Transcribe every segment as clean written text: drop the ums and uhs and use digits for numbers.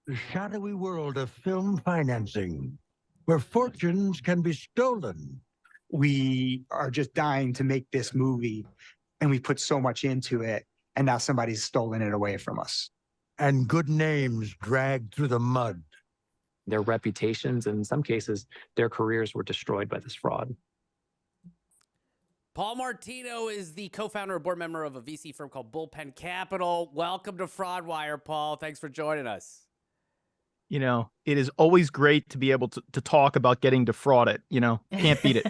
The shadowy world of film financing, where fortunes can be stolen. We are just dying to make this movie, and we put so much into it, and now somebody's stolen it away from us. And good names dragged through the mud. Their reputations, and in some cases, their careers were destroyed by this fraud. Paul Martino is the co-founder and board member of a VC firm called Bullpen Capital. Welcome to Fraudwire, Paul. Thanks for joining us. You know, it is always great to be able to talk about getting defrauded. You know, can't beat it.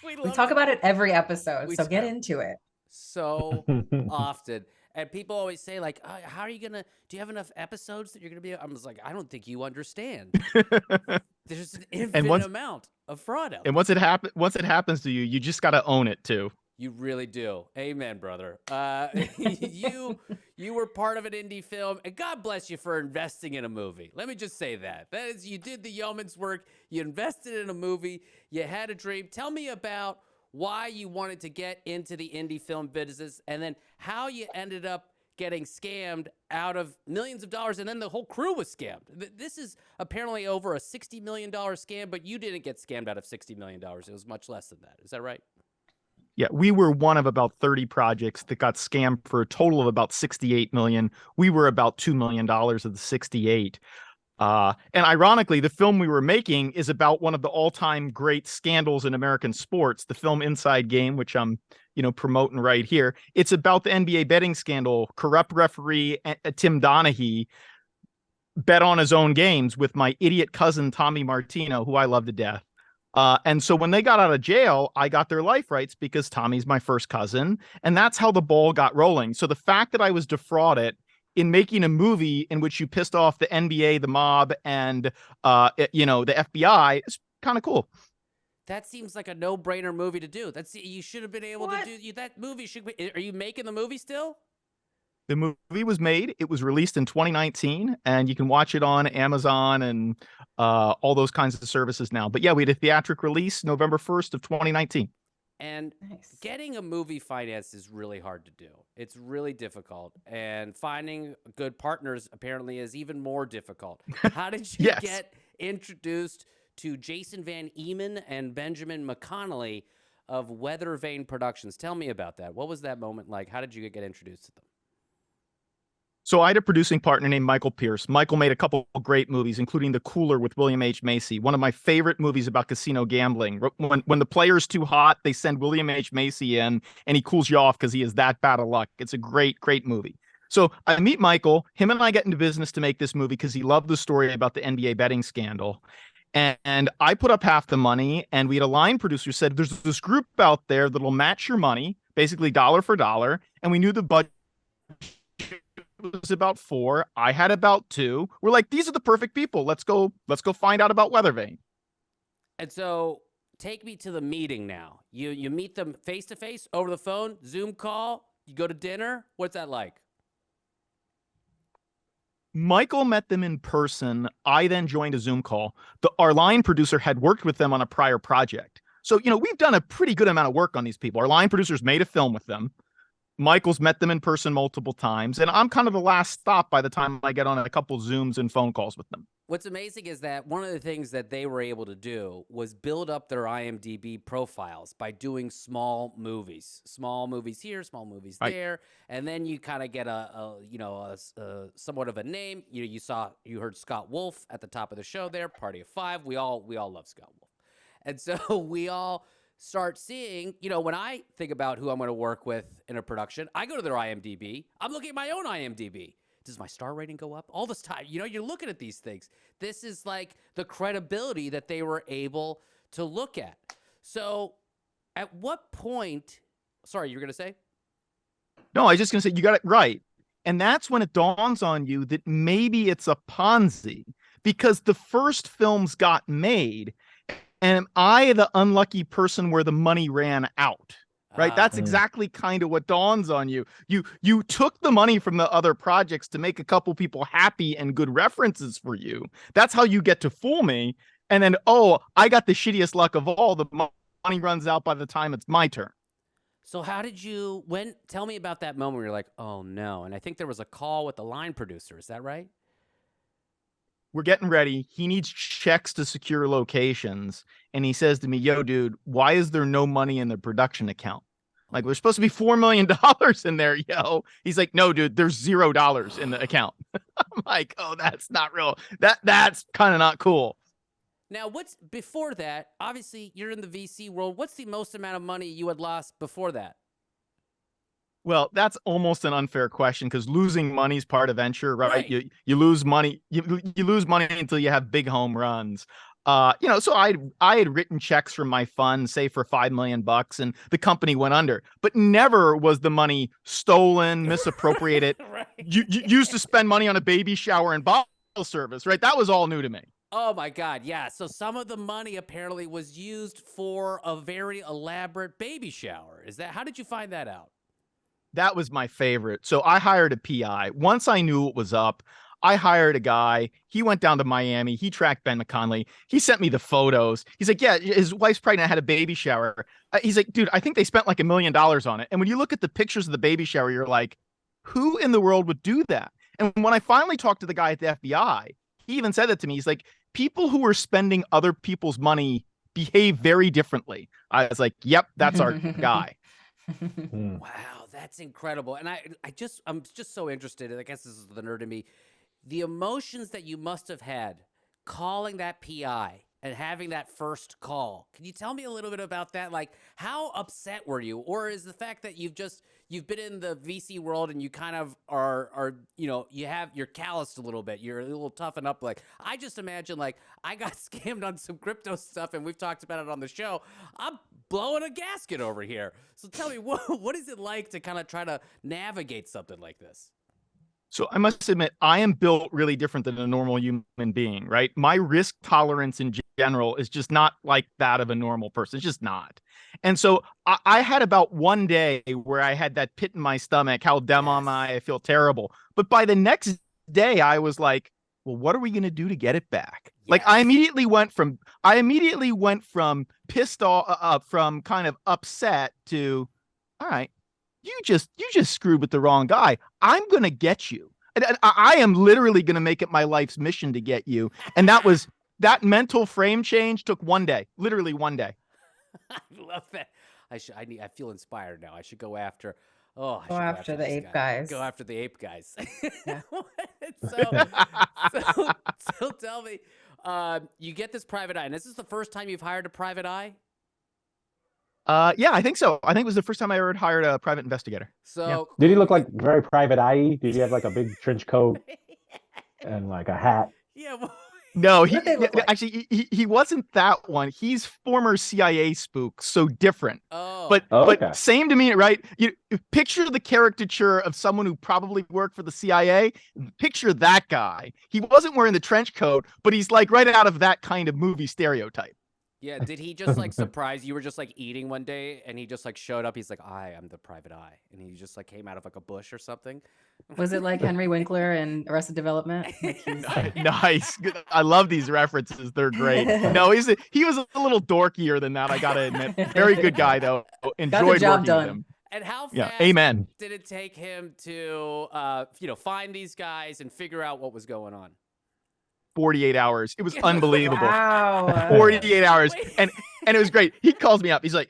We talk about it every episode, so get into it. So often. And people always say, like, how are you going to, do you have enough episodes that you're going to be, I was like, I don't think you understand. There's an infinite amount of fraud out there. And once it happens to you, you just got to own it too. You really do. Amen, brother. You were part of an indie film, and God bless you for investing in a movie. Let me just say that. That is, you did the yeoman's work. You invested in a movie. You had a dream. Tell me about why you wanted to get into the indie film business, and then how you ended up getting scammed out of millions of dollars, and then the whole crew was scammed. This is apparently over a $60 million scam, but you didn't get scammed out of $60 million. It was much less than that. Is that right? Yeah, we were one of about 30 projects that got scammed for a total of about 68 million. We were about $2 million of the 68. And ironically, the film we were making is about one of the all-time great scandals in American sports, the film Inside Game, which I'm, promoting right here. It's about the NBA betting scandal. Corrupt referee Tim Donaghy bet on his own games with my idiot cousin, Tommy Martino, who I love to death. And so when they got out of jail, I got their life rights because Tommy's my first cousin. And that's how the ball got rolling. So the fact that I was defrauded in making a movie in which you pissed off the NBA, the mob, and, the FBI is kind of cool. That seems like a no-brainer movie to do. You should have been able to do that movie. Are you making the movie still? The movie was made. It was released in 2019, and you can watch it on Amazon and all those kinds of services now. But yeah, we had a theatric release November 1st of 2019. And getting a movie financed is really hard to do. It's really difficult. And finding good partners apparently is even more difficult. How did you get introduced to Jason Van Eman and Benjamin McConnelly of Weather Vane Productions? Tell me about that. What was that moment like? How did you get introduced to them? So I had a producing partner named Michael Pierce. Michael made a couple of great movies, including The Cooler with William H. Macy, one of my favorite movies about casino gambling. When the player's too hot, they send William H. Macy in, and he cools you off because he is that bad of luck. It's a great, great movie. So I meet Michael. Him and I get into business to make this movie because he loved the story about the NBA betting scandal. And I put up half the money, and we had a line producer who said, there's this group out there that'll match your money, basically dollar for dollar. And we knew the budget was about 4. I had about 2. We're like, these are the perfect people. Let's go find out about Weather Vane. And so take me to the meeting now. You meet them face to face, over the phone, Zoom call, you go to dinner. What's that like? Michael met them in person. I then joined a Zoom call. Our line producer had worked with them on a prior project. So, we've done a pretty good amount of work on these people. Our line producers made a film with them. Michael's met them in person multiple times, and I'm kind of the last stop by the time I get on a couple Zooms and phone calls with them. What's amazing is that one of the things that they were able to do was build up their IMDb profiles by doing small movies here, small movies there, and then you kind of get a somewhat of a name. You heard Scott Wolf at the top of the show there, Party of 5. We all love Scott Wolf, and so we all start seeing, when I think about who I'm going to work with in a production, I go to their IMDb. I'm looking at my own IMDb. Does my star rating go up? All this time, you're looking at these things. This is like the credibility that they were able to look at. So at what point, sorry, you were going to say? No, I was just going to say, you got it right. And that's when it dawns on you that maybe it's a Ponzi, because the first films got made, and am I the unlucky person where the money ran out? Right. That's exactly kind of what dawns on you. You took the money from the other projects to make a couple people happy and good references for you. That's how you get to fool me. And then, I got the shittiest luck of all. The money runs out by the time it's my turn. So how did you, tell me about that moment where you're like, oh no. And I think there was a call with the line producer. Is that right? we're getting ready. He needs checks to secure locations. And he says to me, yo, dude, why is there no money in the production account? Like, there's supposed to be $4 million in there, yo. He's like, no, dude, there's $0 in the account. I'm like, oh, that's not real. That's kind of not cool. Now, what's before that? Obviously, you're in the VC world. What's the most amount of money you had lost before that? Well, that's almost an unfair question because losing money is part of venture, right? Right. You lose money. You lose money until you have big home runs. So I had written checks from my fund, say for $5 million, and the company went under. But never was the money stolen, misappropriated. Right. You used to spend money on a baby shower and bottle service, right? That was all new to me. Oh my God, yeah. So some of the money apparently was used for a very elaborate baby shower. Is that, how did you find that out? That was my favorite. So I hired a PI. Once I knew what was up, I hired a guy. He went down to Miami. He tracked Ben McConley. He sent me the photos. He's like, yeah, his wife's pregnant, had a baby shower. He's like, dude, I think they spent like $1 million on it. And when you look at the pictures of the baby shower, you're like, who in the world would do that? And when I finally talked to the guy at the FBI, he even said that to me. He's like, people who are spending other people's money behave very differently. I was like, yep, that's our guy. Wow, that's incredible. And I'm just so interested, and I guess this is the nerd in me, the emotions that you must have had calling that PI and having that first call. Can you tell me a little bit about that? Like, how upset were you? Or is the fact that you've been in the VC world and you kind of are you're calloused a little bit. You're a little toughened up. Like, I just imagine, like, I got scammed on some crypto stuff and we've talked about it on the show. I'm blowing a gasket over here. So tell me, what is it like to kind of try to navigate something like this? So I must admit, I am built really different than a normal human being, right? My risk tolerance in general is just not like that of a normal person. It's just not. And so I had about one day where I had that pit in my stomach. How dumb am I? I feel terrible. But by the next day, I was like, well, what are we going to do to get it back? Yes. Like I immediately went from pissed off, from kind of upset to, all right, you just screwed with the wrong guy. I'm going to get you. I am literally going to make it my life's mission to get you. And that mental frame change took one day, literally one day. I love that. I feel inspired now. I should go after. Oh, go after the ape guys. Go after the ape guys. Yeah. So tell me, you get this private eye, and this is the first time you've hired a private eye? Yeah, I think so. I think it was the first time I ever hired a private investigator. So yeah. Did he look like very private eye? Did he have like a big trench coat and like a hat? Yeah. Well, no, he wasn't that one. He's former CIA spook, so different. Oh. But okay. Same to me, right? You picture the caricature of someone who probably worked for the CIA. Picture that guy. He wasn't wearing the trench coat, but he's like right out of that kind of movie stereotype. Yeah, did he just like surprise you? Were just like eating one day and he just like showed up. He's like, I am the private eye. And he just like came out of like a bush or something. Was it like Henry Winkler in Arrested Development? Like nice. I love these references. They're great. No, he was a little dorkier than that, I got to admit. Very good guy, though. Enjoyed got the job working done. with him. And how fast Yeah, amen. did it take him to, find these guys and figure out what was going on? 48 hours. It was unbelievable. Wow. 48 hours. And it was great. He calls me up. He's like,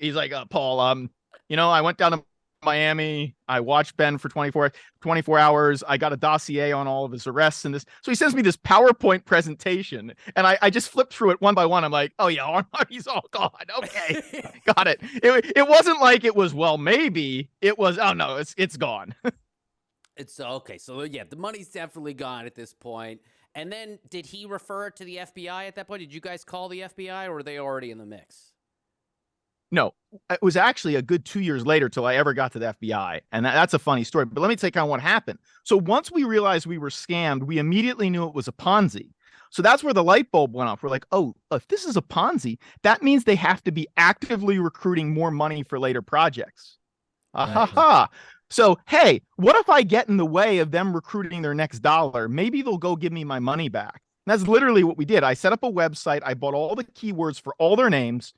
Paul, I went down to Miami. I watched Ben for 24 hours. I got a dossier on all of his arrests and this. So he sends me this PowerPoint presentation and I just flipped through it one by one. I'm like, oh yeah, he's all gone. Okay. Got it. It wasn't like it was, well, maybe it was, oh no, it's gone. It's okay. So yeah, the money's definitely gone at this point. And then did he refer it to the FBI at that point? Did you guys call the FBI or were they already in the mix? No, it was actually a good 2 years later till I ever got to the FBI. And that's a funny story. But let me tell you kind of what happened. So once we realized we were scammed, we immediately knew it was a Ponzi. So that's where the light bulb went off. We're like, oh, if this is a Ponzi, that means they have to be actively recruiting more money for later projects. Right. So, hey, what if I get in the way of them recruiting their next dollar? Maybe they'll go give me my money back. And that's literally what we did. I set up a website. I bought all the keywords for all their names.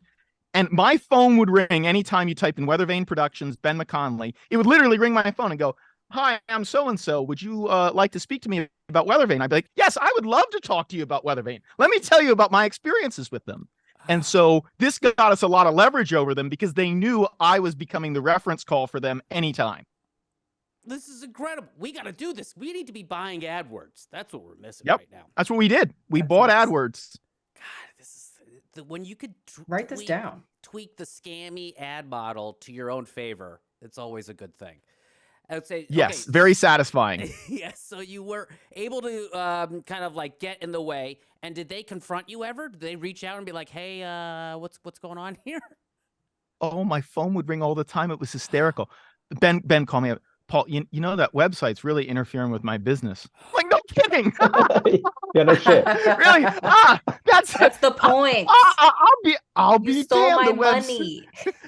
And my phone would ring anytime you type in Weathervane Productions, Ben McConley. It would literally ring my phone and go, hi, I'm so-and-so. Would you like to speak to me about Weathervane? I'd be like, yes, I would love to talk to you about Weathervane. Let me tell you about my experiences with them. And so this got us a lot of leverage over them because they knew I was becoming the reference call for them anytime. This is incredible. We got to do this. We need to be buying AdWords. That's what we're missing Yep. right now. That's what we did. We That's bought nuts. AdWords. God, this is when you could Write this down. tweak the scammy ad model to your own favor. It's always a good thing. I would say, Yes, okay, very satisfying. yes. So you were able to kind of like get in the way. And did they confront you ever? Did they reach out and be like, "Hey, what's going on here?" Oh, my phone would ring all the time. It was hysterical. Ben called me up. Paul, you know that website's really interfering with my business. I'm like, no kidding. Yeah, no shit. Really? That's the point. I'll You be stole damned. my money.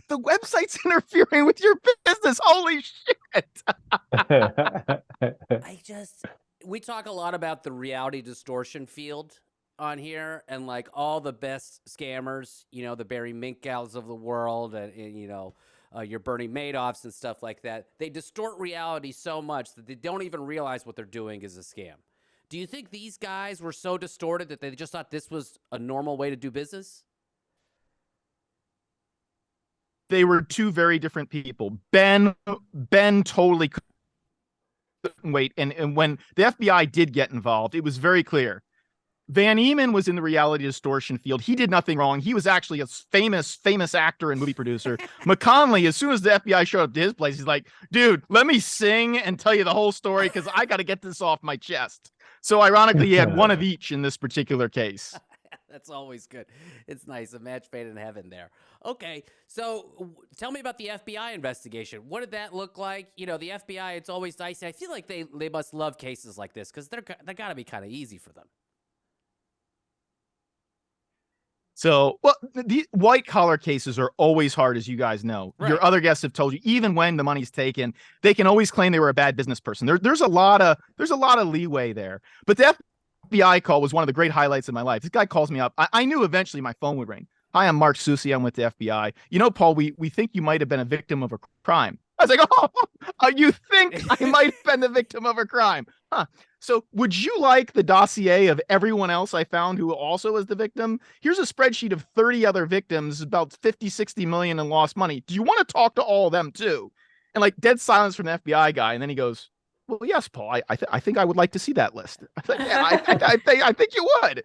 The website's interfering with your business. Holy shit. We talk a lot about the reality distortion field on here, and like all the best scammers, the Barry Minkows of the world, and your Bernie Madoffs and stuff like that. They distort reality so much that they don't even realize what they're doing is a scam. Do you think these guys were so distorted that they just thought this was a normal way to do business? They were two very different people. Ben totally couldn't wait. And when the FBI did get involved, it was very clear. Van Eman was in the reality distortion field. He did nothing wrong. He was actually a famous actor and movie producer. McConley, as soon as the FBI showed up to his place, he's like, dude, let me sing and tell you the whole story because I got to get this off my chest. So ironically, he had one of each in this particular case. That's always good. It's nice. A match made in heaven there. Okay. So tell me about the FBI investigation. What did that look like? The FBI, it's always nice. I feel like they must love cases like this because they got to be kind of easy for them. So, well, the white collar cases are always hard, as you guys know. Right. Your other guests have told you, even when the money's taken, they can always claim they were a bad business person. There's a lot of leeway there. But the FBI call was one of the great highlights of my life. This guy calls me up. I knew eventually my phone would ring. Hi, I'm Mark Susi. I'm with the FBI. Paul, we think you might have been a victim of a crime. I was like, you think I might have been the victim of a crime? Huh. So would you like the dossier of everyone else I found who also was the victim? Here's a spreadsheet of 30 other victims, about 50, 60 million in lost money. Do you want to talk to all of them too? And like dead silence from the FBI guy. And then he goes, well, yes, Paul, I think I would like to see that list. I was like, yeah, I think you would.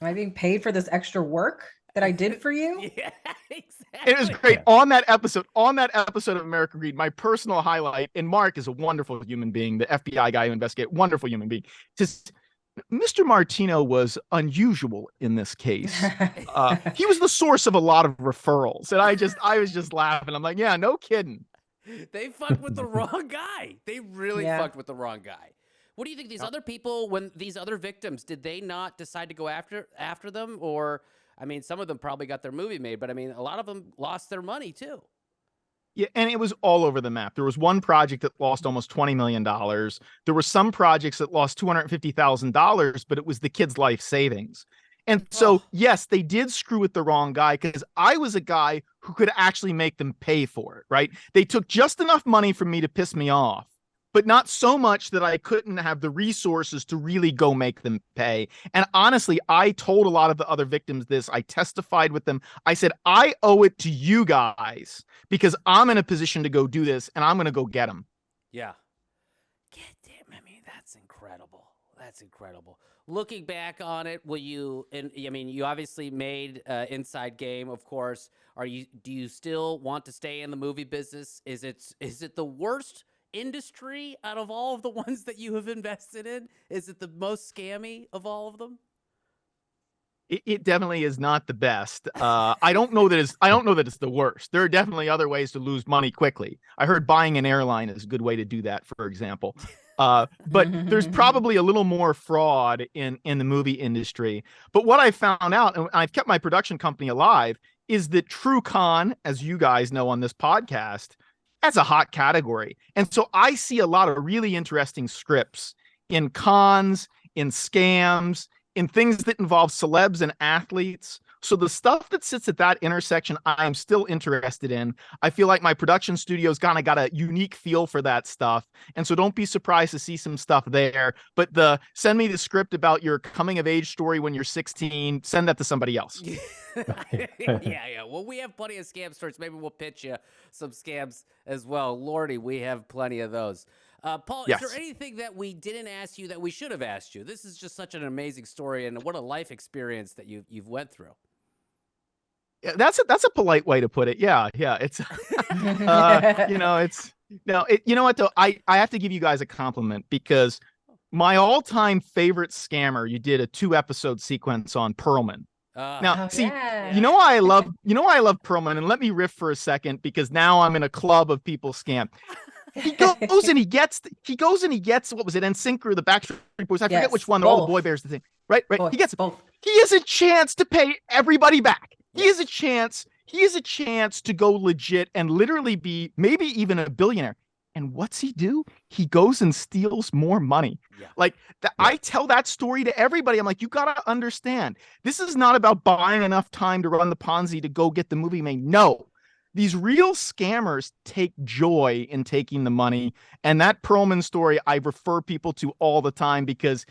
Am I being paid for this extra work that I did for you? Yeah, exactly. It was great. On that episode of American Greed, my personal highlight, and Mark is a wonderful human being, the FBI guy who investigated, wonderful human being. Just Mr. Martino was unusual in this case. He was the source of a lot of referrals. And I was just laughing. I'm like, yeah, no kidding. They fucked with the wrong guy. They really Yeah. fucked with the wrong guy. What do you think? These other people, when these other victims, did they not decide to go after them? Or, I mean, some of them probably got their movie made, but I mean, a lot of them lost their money too. Yeah, and it was all over the map. There was one project that lost almost $20 million. There were some projects that lost $250,000, but it was the kid's life savings. And so, yes, they did screw with the wrong guy because I was a guy who could actually make them pay for it, right? They took just enough money from me to piss me off, but not so much that I couldn't have the resources to really go make them pay. And honestly, I told a lot of the other victims this. I testified with them. I said, I owe it to you guys because I'm in a position to go do this and I'm going to go get them. Yeah. God damn, I mean, that's incredible. That's incredible. Looking back on it, you obviously made Inside Game, of course. Do you still want to stay in the movie business? Is it the worst industry out of all of the ones that you have invested in? Is it the most scammy of all of them? It definitely is not the best. I don't know that it's the worst. There are definitely other ways to lose money quickly. I heard buying an airline is a good way to do that, for example. But there's probably a little more fraud in the movie industry. But what I found out, and I've kept my production company alive, is that true con, as you guys know on this podcast, that's a hot category. And so I see a lot of really interesting scripts in cons, in scams, in things that involve celebs and athletes. So the stuff that sits at that intersection, I'm still interested in. I feel like my production studio's kind of got a unique feel for that stuff. And so don't be surprised to see some stuff there. But send me the script about your coming of age story when you're 16. Send that to somebody else. yeah. Well, we have plenty of scam stories. Maybe we'll pitch you some scams as well. Lordy, we have plenty of those. Paul, Yes. is there anything that we didn't ask you that we should have asked you? This is just such an amazing story, and what a life experience that you've went through. Yeah, that's a polite way to put it. Yeah. It's you know what though? I have to give you guys a compliment because my all-time favorite scammer, you did a 2-episode sequence on Perlman. Now, Oh, see, yeah. you know why I love Perlman, and let me riff for a second because now I'm in a club of people scam. He goes and he gets what was it, NSYNC or the Backstreet Boys? I forget Yes, which one. All the both. boy bears the thing. Right. Both, He gets both. He has a chance to pay everybody back. He has a chance to go legit and literally be maybe even a billionaire. And what's he do? He goes and steals more money. Yeah. Like I tell that story to everybody. I'm like, you got to understand, this is not about buying enough time to run the Ponzi to go get the movie made. No, these real scammers take joy in taking the money. And that Perlman story, I refer people to all the time because,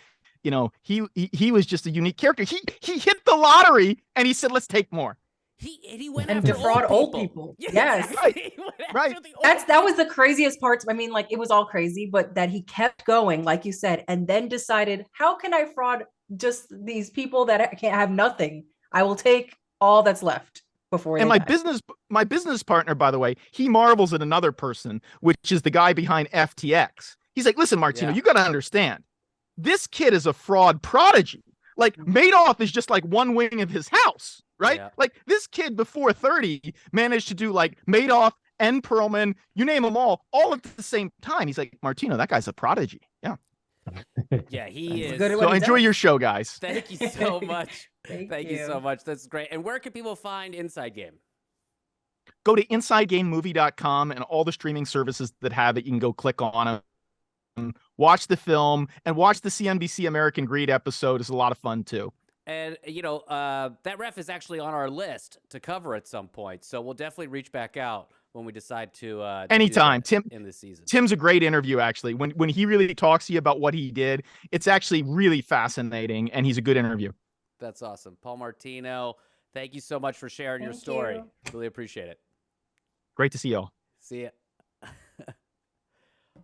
you know, he was just a unique character. He hit the lottery and he said, let's take more. He went And after defraud old people. Yes. He went after Right. the old That was the craziest part. I mean, like, it was all crazy, but that he kept going, like you said, and then decided, how can I fraud just these people that can't have nothing? I will take all that's left before. And they my die. business partner, by the way, he marvels at another person, which is the guy behind FTX. He's like, listen, Martino, Yeah. you got to understand, this kid is a fraud prodigy. Like Madoff is just like one wing of his house, right? Yeah. Like this kid before 30 managed to do like Madoff and Perlman, you name them all at the same time. He's like, Martino, that guy's a prodigy. Yeah. Yeah, he He's is. good at So what he enjoy does. your show, guys. Thank you so much. Thank you you. so much. That's great. And where can people find Inside Game? Go to InsideGameMovie.com and all the streaming services that have it. You can go click on it. Watch the film and watch the CNBC American Greed episode. Is a lot of fun too. And, you know, that ref is actually on our list to cover at some point. So we'll definitely reach back out when we decide to do Anytime. that in this season. Tim's a great interview, actually. When he really talks to you about what he did, it's actually really fascinating, and he's a good interview. That's awesome. Paul Martino, thank you so much for sharing your Thank story. you. Really appreciate it. Great to see y'all. See ya.